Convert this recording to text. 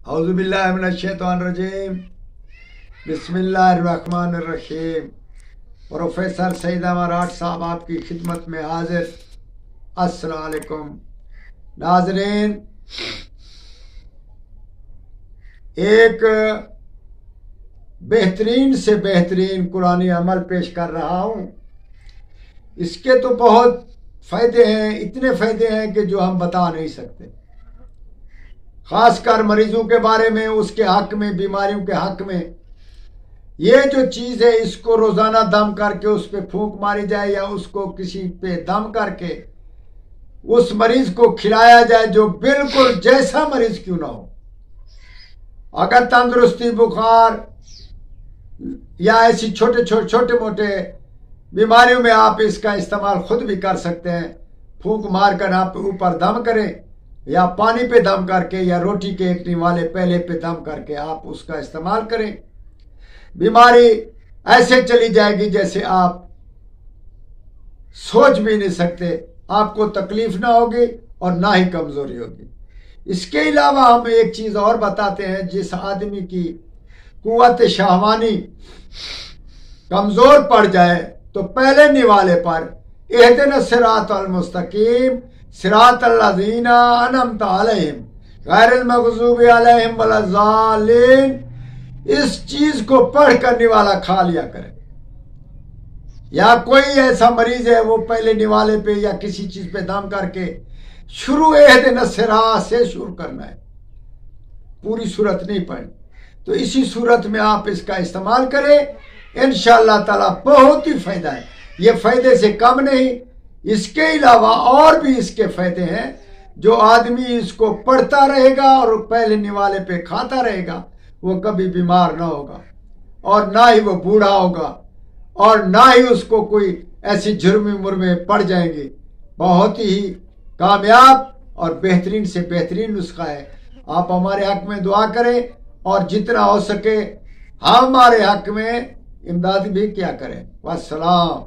औज़ु बिल्लाहि मिनश शैतानिर रजीम बिस्मिल्लाहिर रहमानिर रहीम। प्रोफेसर सईद मराठ साहब आपकी खिदमत में हाजिर। अस्सलाम वालेकुम नाज़रीन, एक बेहतरीन से बेहतरीन कुरानी अमल पेश कर रहा हूँ। इसके तो बहुत फ़ायदे हैं, इतने फ़ायदे हैं कि जो हम बता नहीं सकते। ख़ासकर मरीजों के बारे में, उसके हक़ में, बीमारियों के हक़ में। ये जो चीज़ है, इसको रोज़ाना दम करके उस पर फूंक मारी जाए या उसको किसी पे दम करके उस मरीज को खिलाया जाए जो बिल्कुल जैसा मरीज क्यों ना हो। अगर तंदुरुस्ती, बुखार या ऐसी छोटे मोटे बीमारियों में आप इसका इस्तेमाल खुद भी कर सकते हैं। फूंक मार कर आप ऊपर दम करें या पानी पे दम करके या रोटी के एक निवाले पहले पे दम करके आप उसका इस्तेमाल करें। बीमारी ऐसे चली जाएगी जैसे आप सोच भी नहीं सकते। आपको तकलीफ ना होगी और ना ही कमजोरी होगी। इसके अलावा हम एक चीज और बताते हैं, जिस आदमी की कुव्वत शाहवानी कमजोर पड़ जाए तो पहले निवाले पर इहदिना सिरातल मुस्तकीम सिरातल लज़ीना अनअमता अलैहिम गैरिल मग़ज़ूबि अलैहिम वलज़्ज़ालिन, इस चीज को पढ़कर निवाला खा लिया करें। या कोई ऐसा मरीज है, वो पहले निवाले पे या किसी चीज पे दम करके शुरू इहदिना सिरात से शुरू करना है, पूरी सूरत नहीं पढ़नी। तो इसी सूरत में आप इसका इस्तेमाल करें, इंशाअल्लाह ताला बहुत ही फायदा है। ये फायदे से कम नहीं, इसके अलावा और भी इसके फायदे हैं। जो आदमी इसको पढ़ता रहेगा और पहले निवाले पे खाता रहेगा, वो कभी बीमार ना होगा और ना ही वो बूढ़ा होगा और ना ही उसको कोई ऐसी जुर्मी मुर्मे पड़ जाएंगे। बहुत ही कामयाब और बेहतरीन से बेहतरीन नुस्खा है। आप हमारे हक में दुआ करें और जितना हो सके हमारे हक में इमदाद भी किया करें। वस्सलाम।